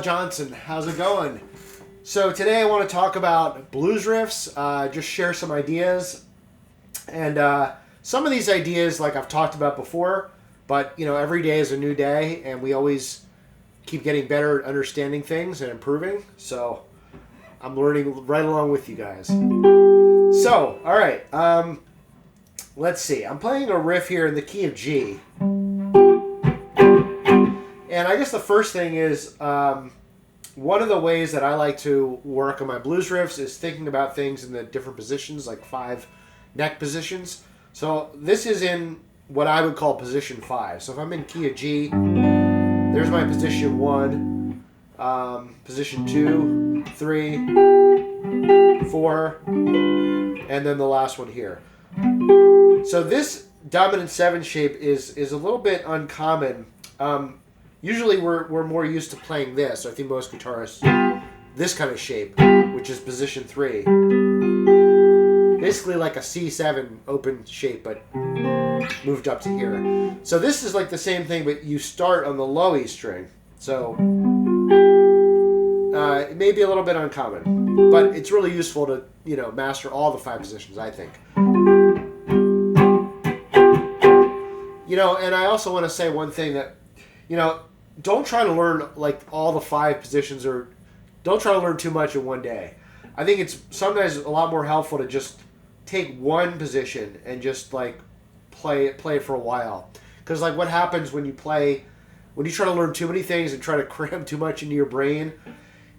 Johnson. How's it going? So today I want to talk about blues riffs, just share some ideas. And some of these ideas, like I've talked about before, but you know, every day is a new day and we always keep getting better at understanding things and improving. So I'm learning right along with you guys. So, all right, let's see. I'm playing a riff here in the key of G. And I guess the first thing is, one of the ways that I like to work on my blues riffs is thinking about things in the different positions, like 5 neck positions. So this is in what I would call position 5. So if I'm in key of G, there's my position 1, position 2, 3, 4, and then the last one here. So this dominant 7 shape is a little bit uncommon. Usually we're more used to playing this. I think most guitarists, this kind of shape, which is position 3. Basically like a C7 open shape, but moved up to here. So this is like the same thing, but you start on the low E string. So it may be a little bit uncommon, but it's really useful to, you know, master all the 5 positions, I think. You know, and I also want to say one thing that, you know, don't try to learn like all the 5 positions, or don't try to learn too much in one day. I think it's sometimes a lot more helpful to just take one position and just like play it for a while. Because like what happens when you try to learn too many things and try to cram too much into your brain,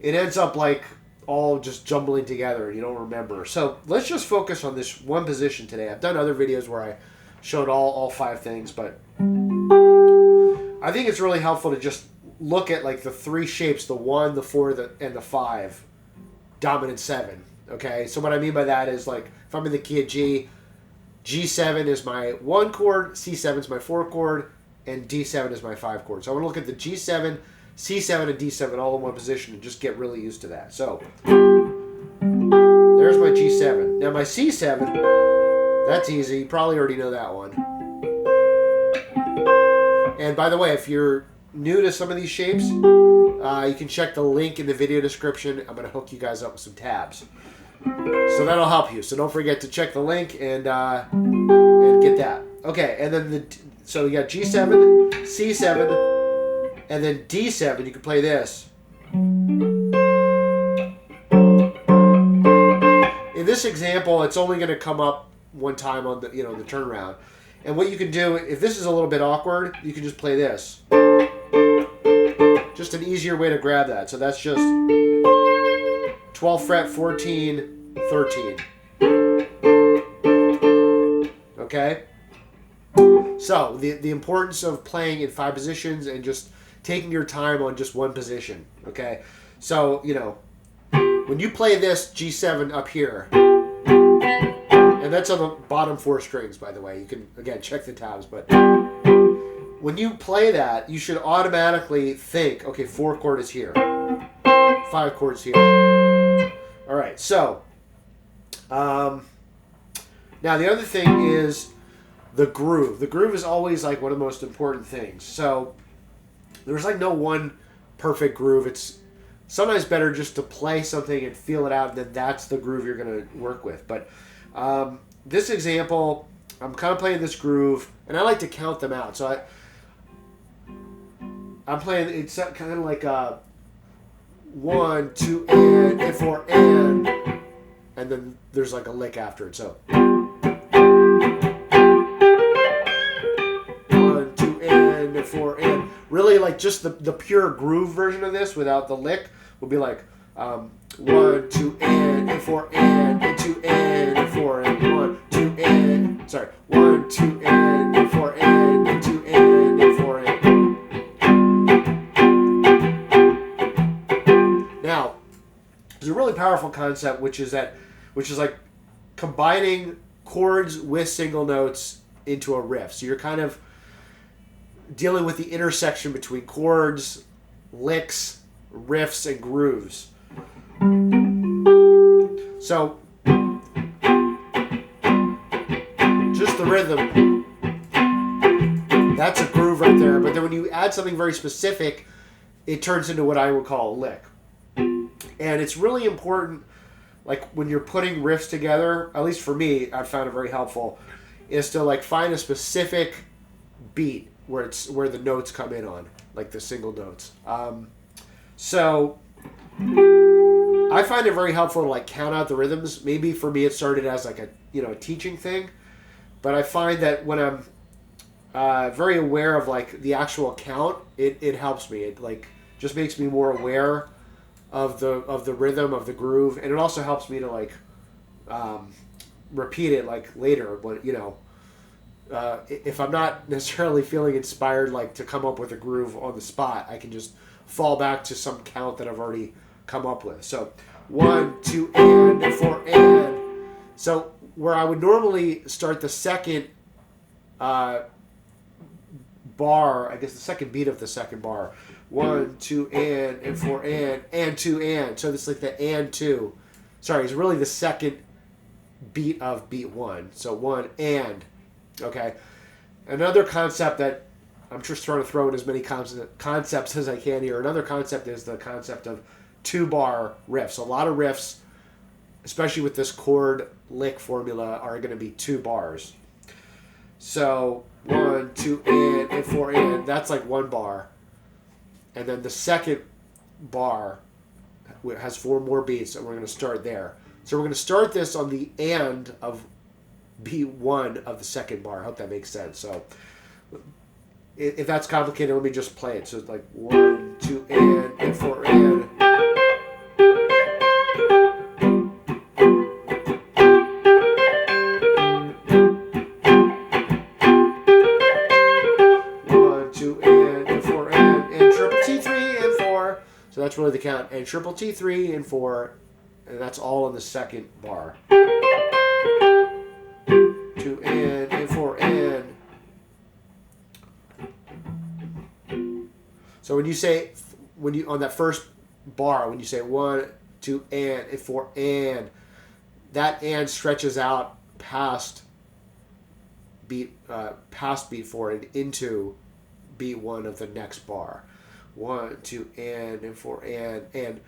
it ends up like all just jumbling together and you don't remember. So let's just focus on this one position today. I've done other videos where I showed all 5 things, but I think it's really helpful to just look at like the 3 shapes, the 1, the 4, and the 5, dominant 7. Okay, so what I mean by that is like if I'm in the key of G, G7 is my 1 chord, C7 is my 4 chord, and D7 is my 5 chord. So I want to look at the G7, C7, and D7 all in one position and just get really used to that. So there's my G7. Now my C7, that's easy. You probably already know that one. And by the way, if you're new to some of these shapes, you can check the link in the video description. I'm going to hook you guys up with some tabs. So that'll help you. So don't forget to check the link and get that. Okay, and then so you got G7, C7, and then D7. You can play this. In this example, it's only going to come up one time on the the turnaround. And what you can do, if this is a little bit awkward, you can just play this. Just an easier way to grab that. So that's just 12th fret, 14, 13. Okay? So the importance of playing in 5 positions and just taking your time on just one position. Okay? So, you know, when you play this G7 up here, and that's on the bottom 4 strings, by the way. You can, again, check the tabs. But when you play that, you should automatically think, okay, 4 chord is here. 5 chords here. All right, so now the other thing is the groove. The groove is always like one of the most important things. So there's like no one perfect groove. It's sometimes better just to play something and feel it out, and then that's the groove you're going to work with. But this example, I'm kind of playing this groove, and I like to count them out. So I'm playing, it's kind of like a 1, 2, and 4, and then there's like a lick after it. So 1, 2, and 4, and really like just the pure groove version of this without the lick would be like 1, 2, and 4, and 2, and 4, and 1, 2, and, sorry, 1, 2, and 4, and 2, and 4, and. Now, there's a really powerful concept, which is like combining chords with single notes into a riff. So you're kind of dealing with the intersection between chords, licks, riffs, and grooves. So, just the rhythm, that's a groove right there. But then when you add something very specific, it turns into what I would call a lick. And it's really important, like when you're putting riffs together, at least for me, I found it very helpful, is to like find a specific beat where the notes come in on, like the single notes. So I find it very helpful to like count out the rhythms. Maybe for me it started as like a a teaching thing, but I find that when I'm very aware of like the actual count, it helps me. It like just makes me more aware of the rhythm, of the groove, and it also helps me to like repeat it like later. But if I'm not necessarily feeling inspired like to come up with a groove on the spot, I can just fall back to some count that I've already come up with. So 1, 2, and 4 and. So where I would normally start the second bar, I guess the second beat of the second bar, 1, 2 and 4 and 2 and. So it's like the and 2. Sorry, it's really the second beat of beat 1. So 1 and. Okay. Another concept that I'm just trying to throw in as many concepts as I can here. Another concept is the concept of 2-bar riffs. A lot of riffs, especially with this chord lick formula, are going to be 2 bars. So 1, 2 and 4 and. That's like 1 bar. And then the second bar has 4 more beats, and we're going to start there. So we're going to start this on the and of beat 1 of the second bar. I hope that makes sense. So if that's complicated, let me just play it. So it's like 1, 2 and 4 and. 1, 2 and 4 and triple T 3 and 4. So that's really the count. And triple T 3 and 4, and that's all in the second bar. 2 and 4 and. So when you on that first bar, when you say 1, 2 and 4 and, that and stretches out past beat 4 and into beat 1 of the next bar. 1, 2 and 4 and.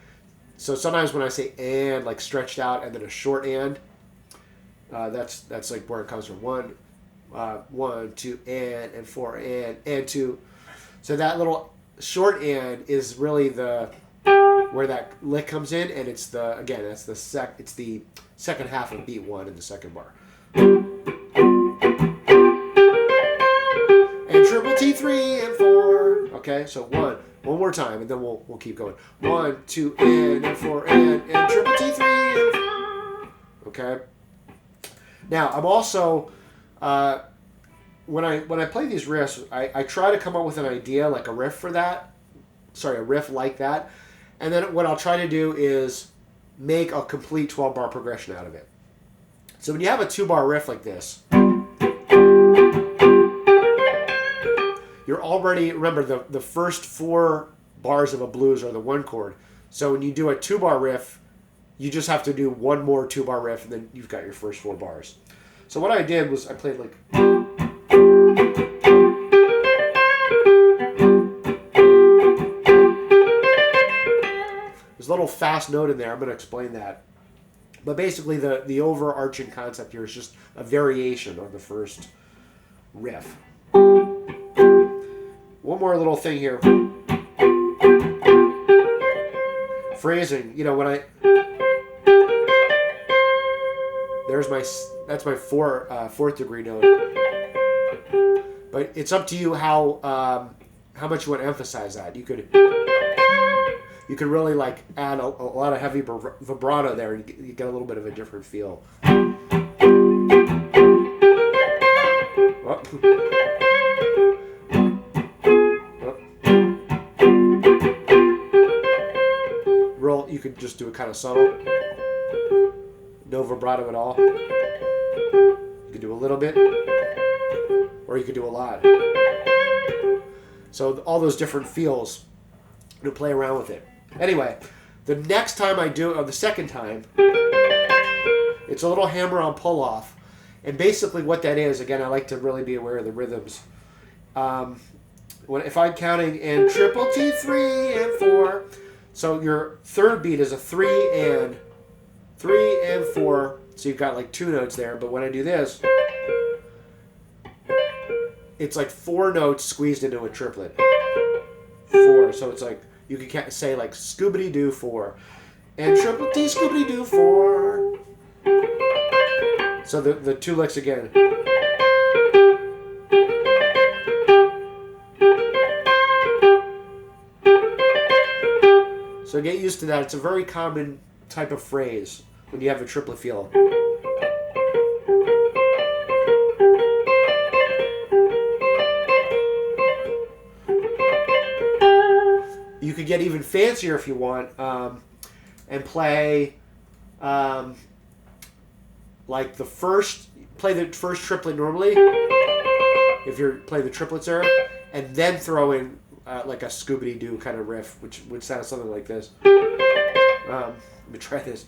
So sometimes when I say and like stretched out and then a short and, that's like where it comes from. 1, 2 and 4 and 2. So that little short and is really where that lick comes in, and it's the second half of beat 1 in the second bar. And triple T 3 and 4. Okay, so one more time, and then we'll keep going. 1, 2 and 4 and triple T 3 and 4. Okay. Now I'm also when I play these riffs, I try to come up with an idea, like a riff for that. Sorry, a riff like that. And then what I'll try to do is make a complete 12-bar progression out of it. So when you have a 2-bar riff like this, you're already, remember, the first 4 bars of a blues are the 1 chord. So when you do a 2-bar riff, you just have to do 1 more 2-bar riff, and then you've got your first 4 bars. So what I did was I played like... There's a little fast note in there. I'm going to explain that. But basically the overarching concept here is just a variation on the first riff. One more little thing here. Phrasing. When I... That's my 4th degree note. But it's up to you how much you want to emphasize that. You could really like add a lot of heavy vibrato there, and you get a little bit of a different feel. You could just do it kind of subtle. No vibrato at all. You could do a little bit, or you could do a lot. So all those different feels, to play around with it. Anyway, the next time I do it, or the second time, it's a little hammer-on pull-off. And basically what that is, again, I like to really be aware of the rhythms. if I'm counting in triple T 3 and 4, so your third beat is a 3 and 4. So you've got like 2 notes there. But when I do this, it's like 4 notes squeezed into a triplet. 4. So it's like you can say like Scoobity Doo 4 and triple T Scoobity Doo 4. So the 2 licks again. So get used to that. It's a very common type of phrase when you have a triplet feel. You could get even fancier if you want, and play like play the first triplet normally, if you're playing the triplets there, and then throw in like a Scoobity Doo kind of riff, which would sound something like this. Let me try this.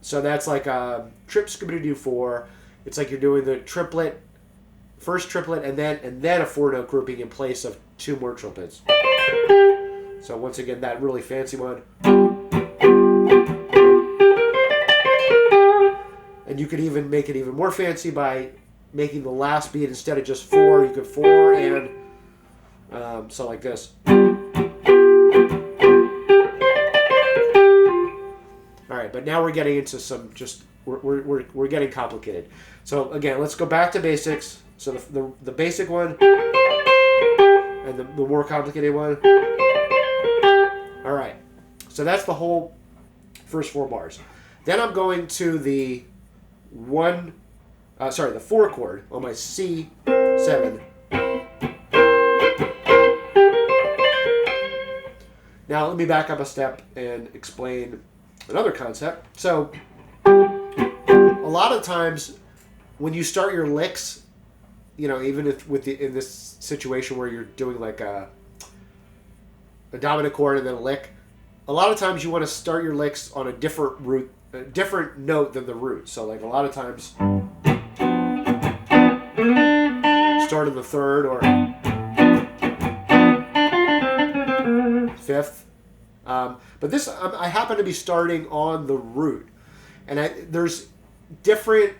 So that's like a trip Scoobity Doo 4. It's like you're doing the triplet, first triplet, and then a 4-note grouping in place of 2 more triplets. So once again, that really fancy one. And you could even make it even more fancy by making the last beat, instead of just 4, you could 4 and so like this. All right, but now we're getting into some we're getting complicated. So again, let's go back to basics. So the basic one and the more complicated one. All right, so that's the whole first 4 bars. Then I'm going to the 4 chord on my C7. Now let me back up a step and explain another concept. So a lot of times when you start your licks, even if in this situation where you're doing like a dominant chord and then a lick, a lot of times you want to start your licks on a different note than the root. So like a lot of times start in the 3rd or 5th. But this, I happen to be starting on the root, and there's different.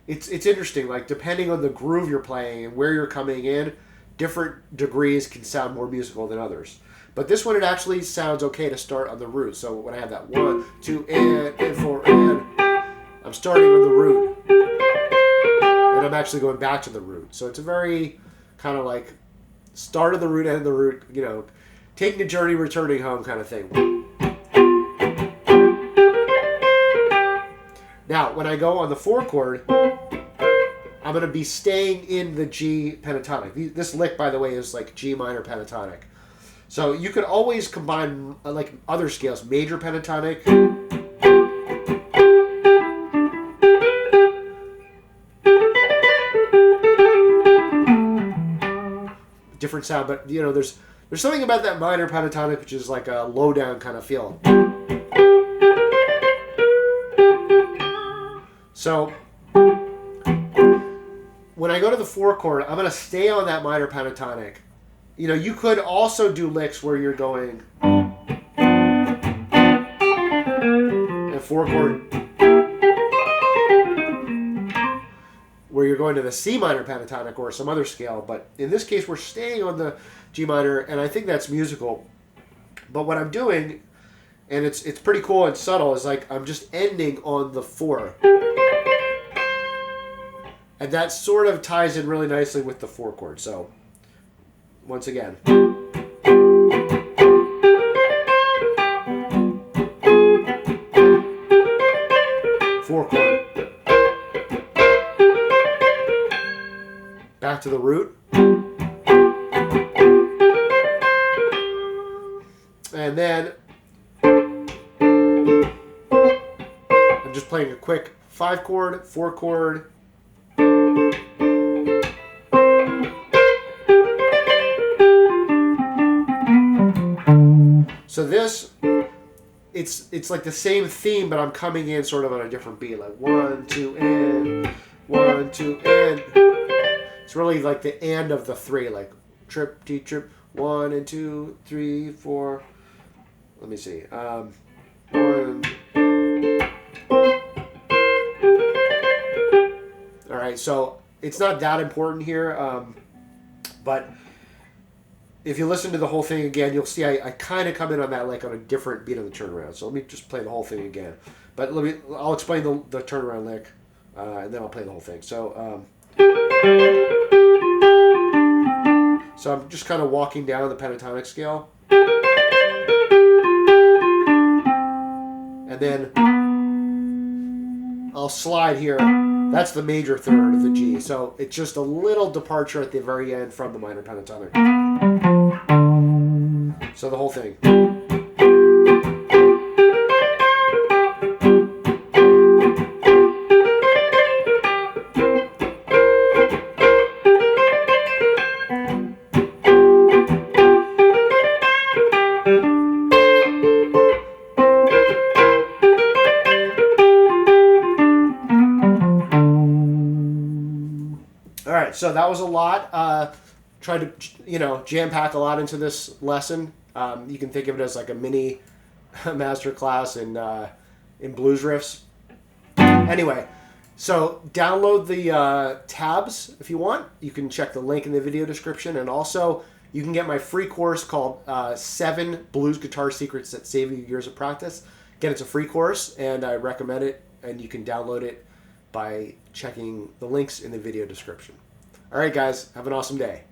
It's interesting. Like depending on the groove you're playing and where you're coming in, different degrees can sound more musical than others. But this one, it actually sounds okay to start on the root. So when I have that 1, 2, and 4, and I'm starting on the root, and I'm actually going back to the root. So it's a very kind of like start of the root, end of the root. Taking a journey, returning home kind of thing. Now, when I go on the 4 chord, I'm going to be staying in the G pentatonic. This lick, by the way, is like G minor pentatonic. So you could always combine like other scales, major pentatonic, different sound, but there's something about that minor pentatonic which is like a low down kind of feel. So when I go to the 4 chord, I'm going to stay on that minor pentatonic. You could also do licks where you're going and 4 chord where you're going to the C minor pentatonic or some other scale, but in this case we're staying on the G minor, and I think that's musical. But what I'm doing, and it's pretty cool and subtle, is like I'm just ending on the 4. And that sort of ties in really nicely with the 4 chord. So once again. 4 chord. Back to the root. And then I'm just playing a quick 5 chord, 4 chord. So this, it's like the same theme, but I'm coming in sort of on a different beat, like 1, 2, and 1, 2, and. It's really like the and of the three, like trip, T trip, 1 and 2, 3, 4. Let me see. 1. All right, so it's not that important here, but if you listen to the whole thing again, you'll see I kind of come in on that like on a different beat of the turnaround. So let me just play the whole thing again. But I'll explain the turnaround lick, and then I'll play the whole thing. So I'm just kind of walking down the pentatonic scale. And then I'll slide here. That's the major third of the G. So it's just a little departure at the very end from the minor pentatonic. So the whole thing. All right, so that was a lot. Tried to, jam pack a lot into this lesson. You can think of it as like a mini masterclass in blues riffs. Anyway, so download the tabs if you want. You can check the link in the video description, and also you can get my free course called 7 Blues Guitar Secrets That Save You Years of Practice. Again, it's a free course, and I recommend it, and you can download it by checking the links in the video description. All right, guys, have an awesome day.